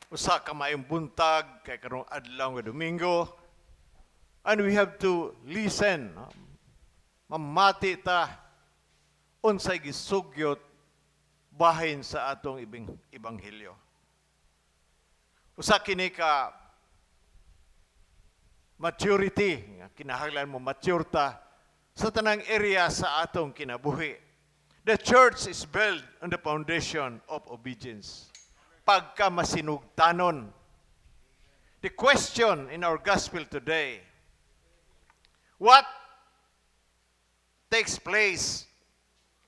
Usa ka maayong buntag kay karong adlaw nga Domingo. And we have to listen. Mamati ta unsay gisugyot bahin sa atong ebanghelyo. Usa kini ka maturity, kinahanglan mo mature ta sa tanang area sa atong kinabuhi. The church is built on the foundation of obedience. Pagka masinugtanon. The question in our gospel today, what takes place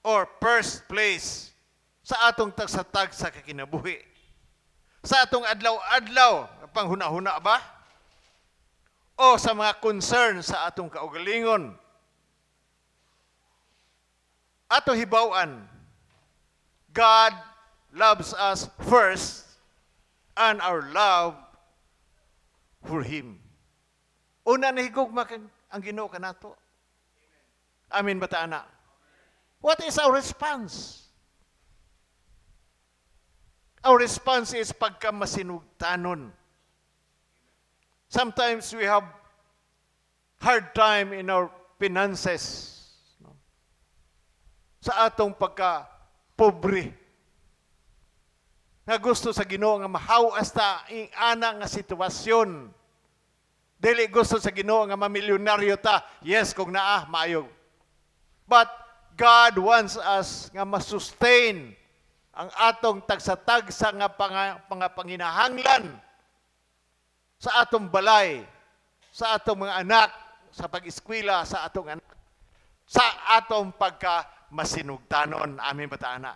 or first place sa atong tagsatag sa kakinabuhi? Sa atong adlaw-adlaw, panghuna-huna ba? O sa mga concern sa atong kaugalingon? Ato hibaw-an, God loves us first and our love for Him. Una na higugma ang Ginoo kanato. Amin ba ta, ana? What is our response? Our response is pagka masinugtanon. Sometimes we have hard time in our finances. No? Sa atong pagka-pobre. Nga gusto sa Ginoo nga mahawas ta ing ana nga sitwasyon. Dili gusto sa Ginoo nga mamilyonaryo ta. Yes, kung naa, maayo. But God wants us nga masustain ang atong tagsatagsa nga panginahanglan sa atong balay, sa atong mga anak, sa pag-eskwela, sa atong anak, sa atong pagka-masinugtanon. Amin ba ta, ana?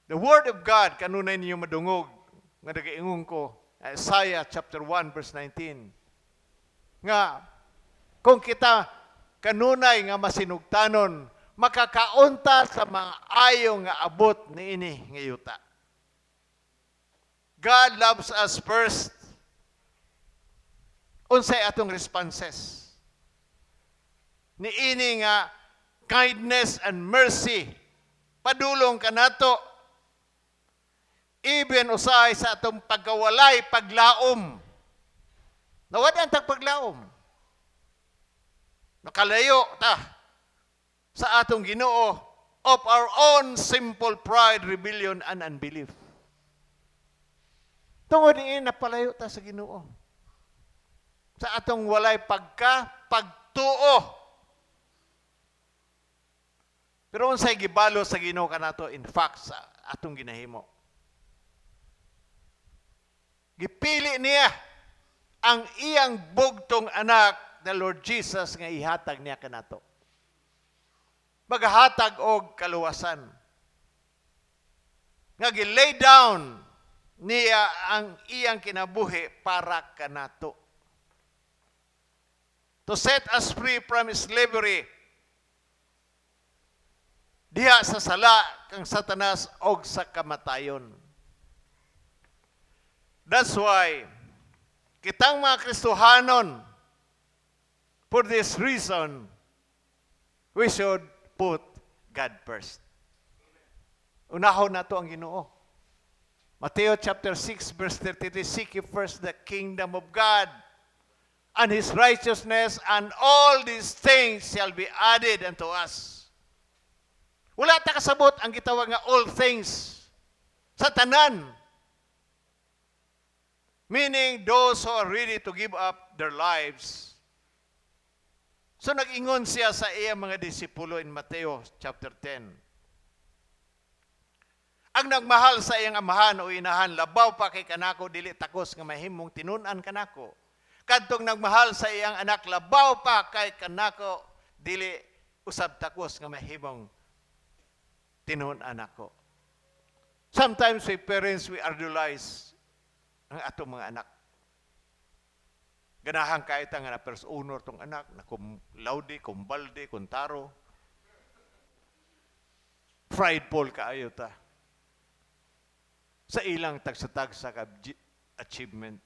The Word of God, kanunay ninyo madungog, nga nag-iingon ko, Isaiah chapter 1, verse 19. Nga, kung kita kanunay nga masinugtanon, makakaunta sa mga ayong nga abot ni ini nga yuta. God loves us first. Unsay atong responses? Ni ini nga kindness and mercy, padulong kanato. Even usahay sa atong pagkawalay, paglaom. Nawad ang paglaom. Nakalayo ta sa atong Ginoo of our own simple pride, rebellion, and unbelief. Tungod ni napalayo ta sa Ginoo. Sa atong walay pagtuo. Pero unsay gibalo sa Ginoo kanato in fact sa atong ginahimo. Gipili niya ang iyang bugtong anak na Lord Jesus nga ihatag niya kanato. Maghatag og kaluwasan. Nga gi-lay down niya ang iyang kinabuhi para kanato. To set us free from slavery. Diha sa sala kang Satanas og sa kamatayon. That's why, kitang mga Kristohanon, for this reason, we should put God first. Unahon na to ang Ginoo. Mateo chapter 6, verse 33, seek ye first the kingdom of God and His righteousness, and all these things shall be added unto us. Wala ta kasabot ang gitawag nga all things sa tanan. Meaning, those who are ready to give up their lives. So, nag-ingon siya sa iyang mga disipulo in Mateo chapter 10. Ang nagmahal sa iyang amahan o inahan, labaw pa kay kanako, dili takos nga mahimong tinunan kanako. Kadtong nagmahal sa iyang anak, labaw pa kay kanako, dili usab takos nga mahimong tinunan ako. Sometimes we parents, we idolize ang atong mga anak. Ganahan kahit nga na first honor tong anak, na cum laude, cum balde, cum taro. Prideful kaayo ta. Sa ilang tagsatagsa ka achievement.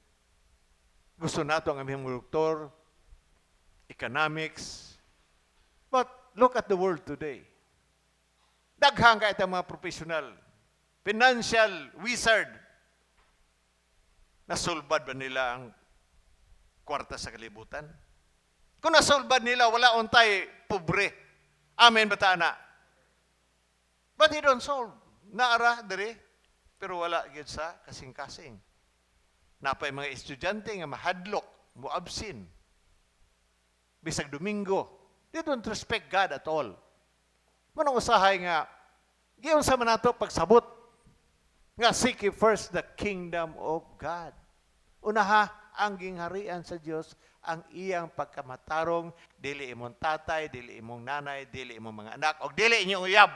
Gusto nato ang aming doktor, economics. But look at the world today. Daghang kahit ang mga professional, financial wizard, Nasulbad ba nila ang kwarta sa kalibutan? Kung nasulbad nila, wala untay pobre. Amen ba ta na? But he don't solve. Naara, diri. Pero wala gid sa kasing-kasing. Napay mga estudyante nga mahadlok, muabsin. Bisag Domingo. They don't respect God at all. Manong usahay nga, giyon sa manato pagsabot, nga seek ye first the kingdom of God. Unaha, ang gingharian sa Dios, ang iyang pagkamatarong, dili imong tatay, dili imong nanay, dili imong mga anak, o dili inyong uyab.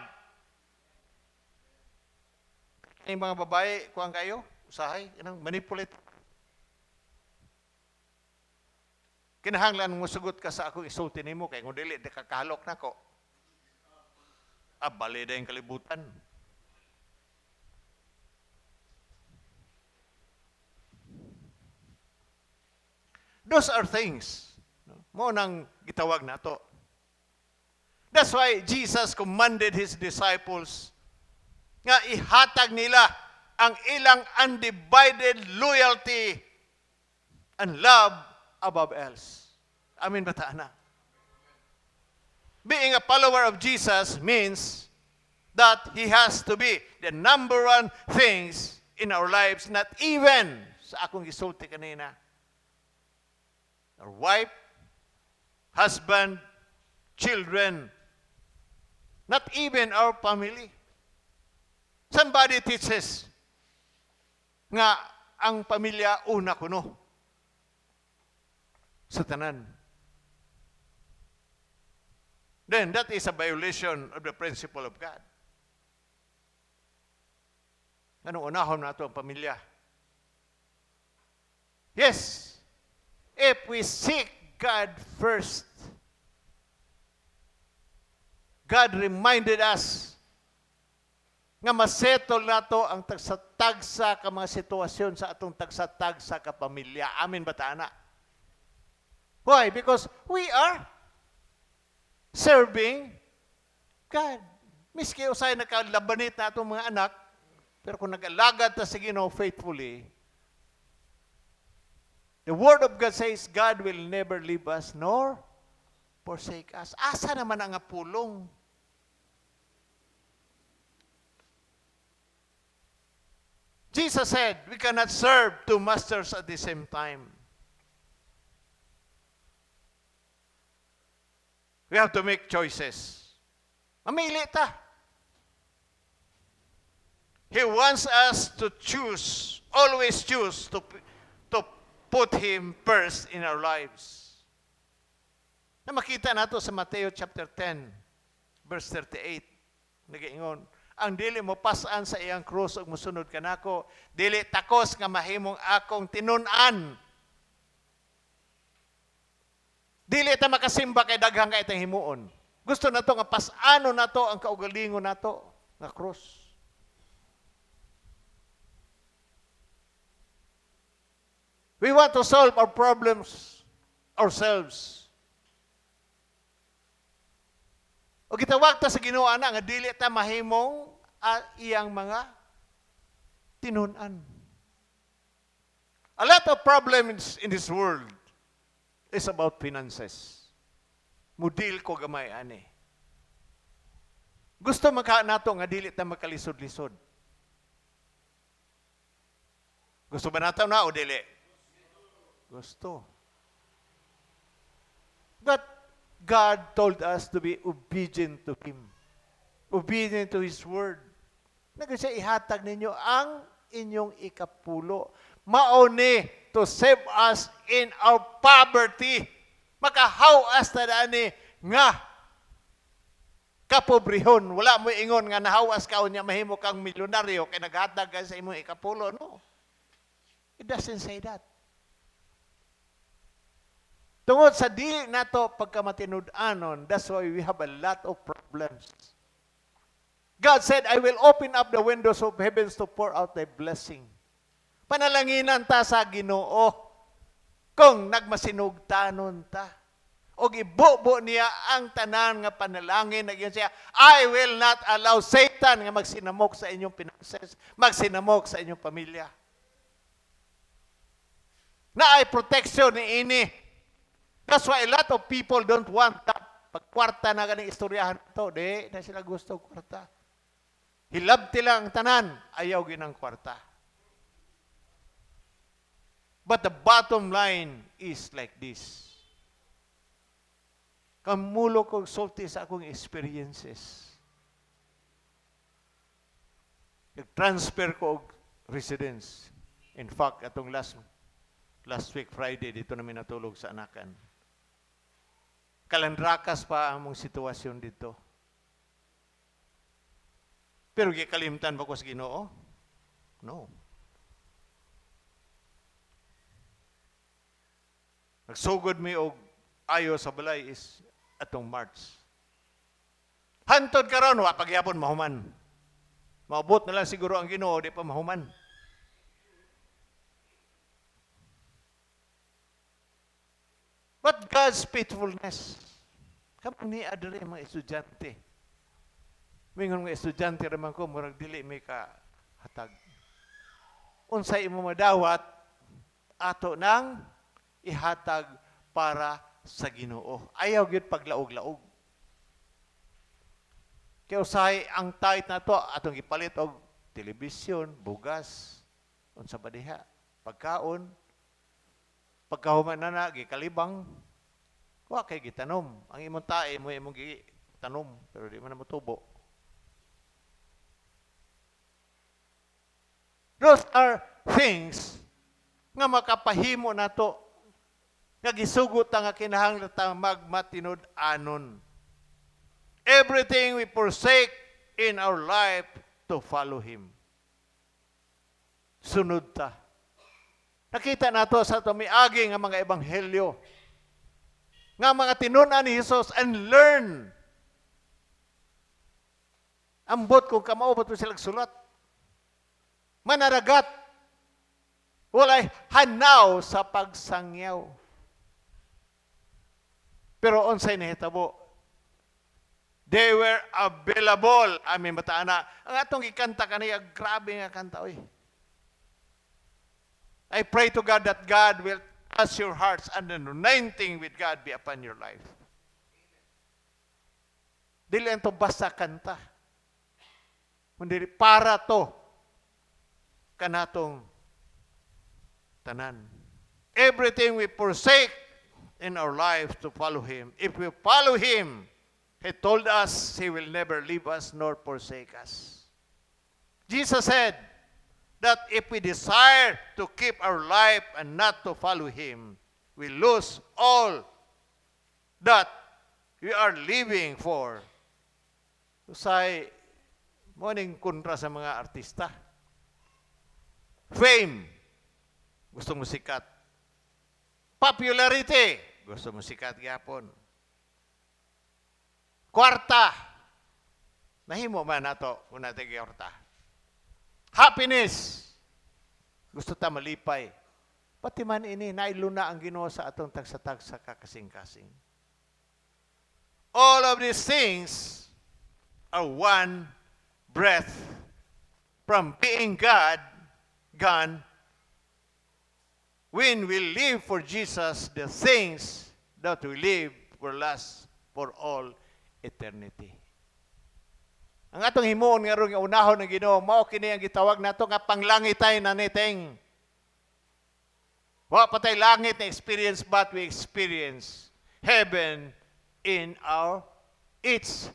Yung mga babae, kuhaan kayo, usahay, manipulate. Kinahanglan mo sugot ka sa akong isulti nimo kay kung dili, di kakahalok na ko. Bali na yung kalibutan. Those are things. Mo nang gitawag na to. That's why Jesus commanded His disciples nga ihatag nila ang ilang undivided loyalty and love above else. Amin ba ta na? Being a follower of Jesus means that He has to be the number one things in our lives, not even sa akong gisulti kanina. Our wife, husband, children, not even our family. Somebody teaches nga ang pamilya una kuno sa tanan. Then that is a violation of the principle of God. Anong unahon na ito ang pamilya? Yes, if we seek God first, God reminded us nga masettle na to ang tagsa-tagsa ka mga sitwasyon sa atong tagsa-tagsa ka pamilya. Amin ba ta na? Why? Because we are serving God. Miski usay nakalabanit na atong mga anak, pero kung nag-alagad ta sa Ginoo faithfully, the Word of God says, God will never leave us nor forsake us. Asa naman ang pulong? Jesus said, we cannot serve two masters at the same time. We have to make choices. Mamili ta. He wants us to choose, always choose to put Him first in our lives. Na makita nato sa Mateo chapter 10, verse 38. Nagaingon, ang dili mo pasan sa iyang krus ug mosunod kanako, dili takos nga mahimong akong tinun-an. Dili ta makasimba kay daghang kay itang himuon. Gusto na to nga pasano na to ang kaugalingon na to nga krus. We want to solve our problems ourselves. O gitawag ta sa Ginoo ana nga dili ta mahimong iyang mga tinun-an. A lot of problems in this world is about finances. Mudil ko gamay ani. Gusto maka nato nga dili ta makalisod-lisod. Gusto ba nato na o dili? Gusto. But God told us to be obedient to Him. Obedient to His Word. Nagkasya ihatag ninyo ang inyong ikapulo. Mauni to save us in our poverty. Makahawas na dani nga kapobrihon. Wala mo ingon nga nahawas ka o niya mahimo kang milyonaryo kay naghatag ka sa imong ikapulo. No. It doesn't say that. Tungod sa dili nato pagkamatinud-anon, that's why we have a lot of problems. God said, I will open up the windows of heavens to pour out thy blessing. Panalanginan ta sa Ginoo kung nagmasinugtanon ta. O ibubo niya ang tanan nga panalangin na siya, I will not allow Satan nga magsinamok sa inyong finances, magsinamok sa inyong pamilya. Na ay protection ni ini. That's why a lot of people don't want that. Pag kwarta na ganing istoryahan ito, di na sila gusto kwarta. Hilabti lang ang tanan, ayaw ginang kwarta. But the bottom line is like this. Kamulo kong sulti sa akong experiences. Nag-transfer ko og residence. In fact, atong last week Friday, dito namin natulog sa Anakan. Kalandrakas pa ang mong sitwasyon dito. Pero gikalimtan ba ko sa Ginoo? No. Nagsugod mi og ayo sa balay is atong March. Hantod karon wa pagyapon mahuman. Maabot na lang siguro ang Ginoo di pa mahuman. But God's faithfulness. Kapag ni adere mga estudyante. Mingon mga estudyante raman ko murag dili may ka hatag. Unsay imo madawat ato nang ihatag para sa Ginoo. Ayaw gyud paglaog-laog. Kaya usahay ang tithe na to atong ipalit og telebisyon, bugas, unsa ba diha, pagkaon, pagkahuman na gikalibang, wa kay gitanom. Ang imong tae mo imong gitanom pero di man mo tubo. Those are things nga makapahimo nato nga gisugot nga kinahanglan magmatinud-anon. Everything we forsake in our life to follow Him. Sunod ta. Nakita nato sa tumiagi nga mga ebanghelyo nga mga tinunan ni Jesus and learn. Ambot kung kamao ba ito sila sulat. Manaragat. Walay hanaw sa pagsangyaw. Pero unsay nahitabo? They were available. Amin bataana. Ang atong gikanta kaniya, grabe nga kanta. Oy. I pray to God that God will touch your hearts and the anointing with God be upon your life. Dili ito basta kanta. Kundi para to kanatong tanan. Everything we forsake in our lives to follow Him. If we follow Him, He told us He will never leave us nor forsake us. Jesus said that if we desire to keep our life and not to follow Him, we lose all that we are living for. Usay, morning kontra sa mga artista. Fame, gusto mo sikat. Popularity, gusto mo sikat gyapon. Kwarta, nahimo man nato kung natin kwarta. Happiness, gusto ta malipay. Pati man ini, nailuna ang Ginoo sa atong tagsa-tagsa kakasing-kasing. All of these things are one breath from being God, gone. When we live for Jesus, the things that we live will last for all eternity. Ang atong himuon nga ron nga unahon ng Ginoo, mao kini ang gitawag nato nga panglangitay na niteng. Wa patay langit na experience, but we experience heaven in our its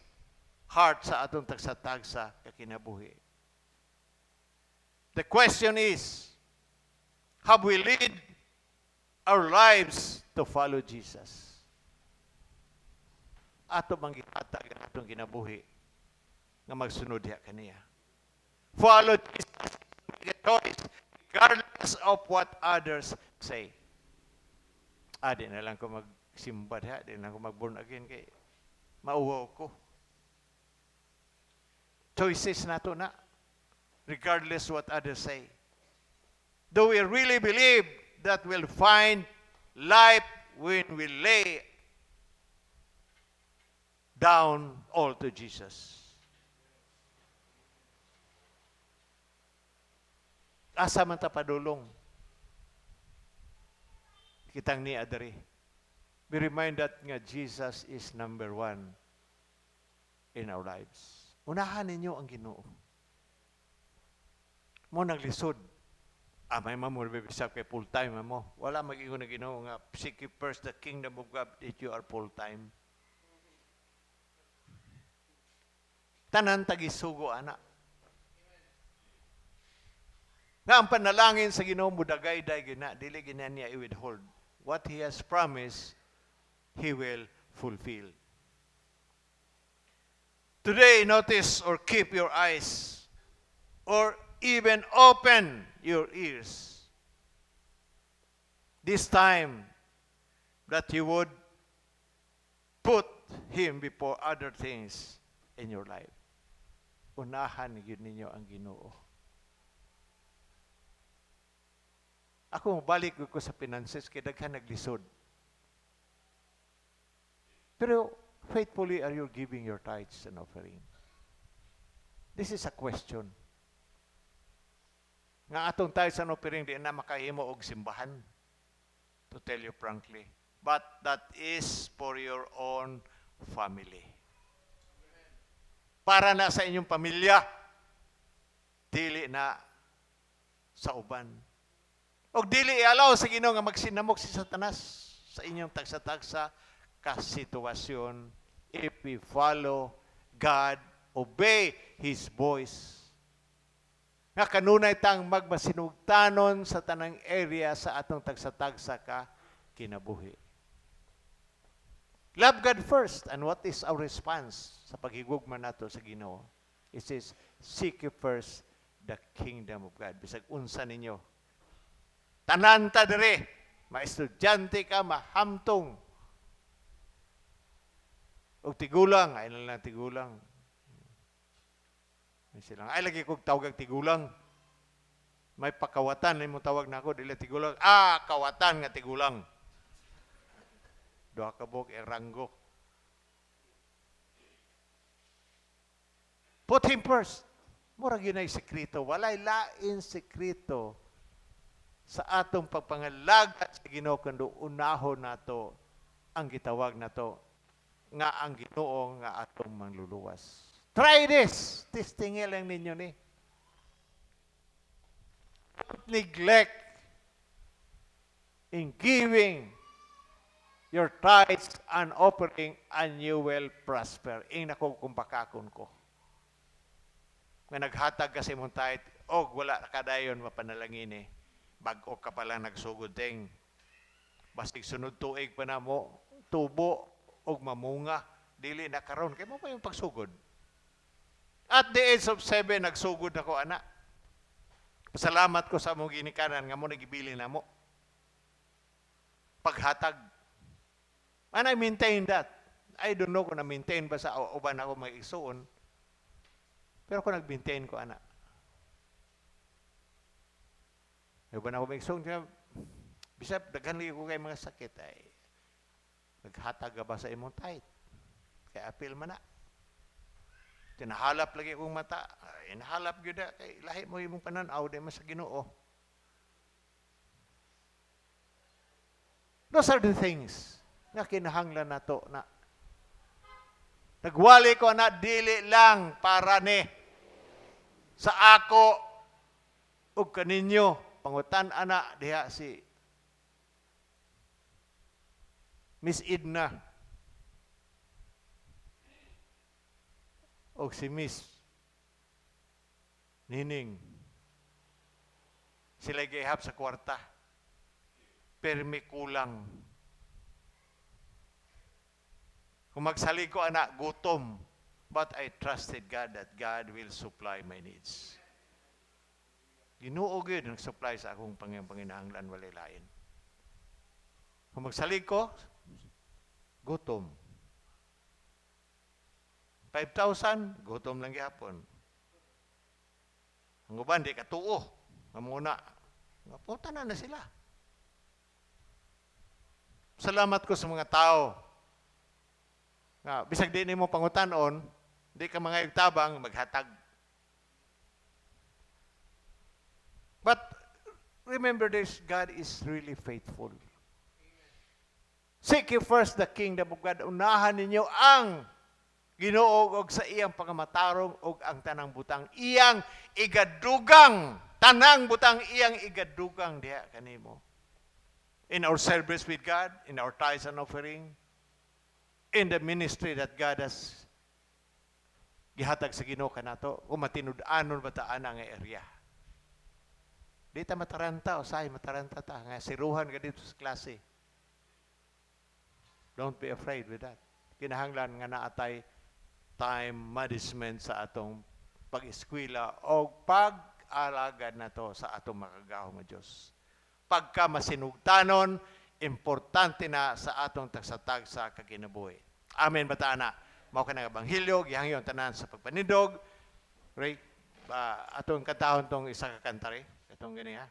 heart sa atong tagsa-tagsa kakinabuhi. The question is, have we led our lives to follow Jesus? Ato bang gihatag ang atong kinabuhi nga magsunod diha kaniya? Follow Jesus, make a choice, regardless of what others say. Di na lang ko magsimba diha, di na ko mag-born again kay mauwaw ko. Choices nato na, regardless what others say. Do we really believe that we'll find life when we lay down all to Jesus? Asa man ta padulong? kitang ni adari. Be reminded nga Jesus is number one in our lives. Unahan ninyo ang Ginoo. Mo naglisod. May mo bisag kay full-time mo. Wala mag-ingon na Ginoo nga seek ye first the kingdom of God that you are full-time. Tanan tagisugo ana. Nga ang panalangin sa Ginoo mudagay-day gina, dili gina niya i-withhold. What He has promised, He will fulfill. Today, notice or keep your eyes or even open your ears. This time, that you would put Him before other things in your life. Unahan yun ninyo ang Ginoo. Ako, balik ko sa finances, kaya daghan naglisod. Pero, faithfully are you giving your tithes and offering? This is a question. Nga atong tithes and offering, di na makahimo og simbahan. To tell you frankly. But that is for your own family. Para na sa inyong pamilya. Dili na sa uban. O dili i-allow sa Ginoo nga magsinamok si Satanas sa inyong tagsa-tagsa kasitwasyon. If we follow God, obey His voice. Nga kanunay tang magmasinugtanon sa tanang area sa atong tagsa-tagsa ka kinabuhi. Love God first. And what is our response sa paghigugma nato sa Ginoo? It says, seek you first the kingdom of God. Bisag unsa ninyo. Tanan ta dire. Maestudyante ka, mahamtong. O tigulang. Ay lang tigulang. Silang, ay lagi kong tawag tigulang. May pakawatan na mo tawag na ako, dili tigulang. Kawatan nga tigulang. Doha ka bok, eranggo. Put Him first. Mura yun ay sekreto. Walay lain sekreto sa atong pagpangalagat sa Ginoo kundo unahon nato ang gitawag nato nga ang Ginoo nga atong mangluluwas. Try this. Testingin lang ninyo ni. Neglect in giving your tithes and offering and you will prosper. Ing nako kung bakakon ko. Nga naghatag kasi mong tithe, wala kadayon mapanalangin eh. Bag-o ka pala nagsugod ting. Basig sunod tuig pa na mo, tubo o mamunga. Dili na karon. Kaya mo pa yung pagsugod. At the age of 7, nagsugod ako, anak. Pasalamat ko sa mong ginikanan nga mo nagibili na mo. Paghatag. And I maintain that. I don't know kung na-maintain ba sa uban ako mag-isuon. Pero kung nag-maintain ko, anak. Uban ako mag-isuon, bisap, daghan lagi ko kay mga sakit ay naghatag ba sa imong tithe? Kaya apil man na. Tinahalap lagi akong mata. Inahalap yun na. Kay lahi mo yung pananaw, di mas sa Ginoo. Those are the things na kinahanglan nato na nagwali ko na dili lang para ni sa ako o kaninyo. Pangutan ana diha si Miss Edna o si Miss Nining. Sila gihap sa kwarta. Permi kulang. Kung magsalig ko, anak, gutom. But I trusted God that God will supply my needs. Ginoo gyud ang supply sa akong panginahanglan walay lain. Kung magsalig ko, gutom. 5,000, gutom lang gihapon. Ang uban, di katuo. Mamuna. Punta na sila. Salamat ko sa mga tao. Bisag di mo pangutanon, di ka mga igtabang, maghatag. But remember this, God is really faithful. Seek ye first the kingdom of God. Unahan ninyo ang Ginoo og sa iyang pangamatarong og ang tanang butang iyang igadugang. Tanang butang iyang igadugang diha kanimo. In our service with God, in our tithes and offering, in the ministry that God has gihatag sa Ginoo kanato, kung matinud-anon ba ta ana nga area. Di ta mataranta, usahay mataranta ta, nga siruhan ka dito sa klase. Don't be afraid with that. Kinahanglan nga naatay time management sa atong pag-eskwela o pag-alagad na to sa atong makagahong nga Diyos. Pagka masinugtanon, importante na sa atong tagsatag sa kaginabuhi. Amen ba ta na? Mao ka ng Ebanghelyo, gihangyon tanan sa pagpanidog. Right? Atong katahon tong isa ka kantare. Itong gani ha.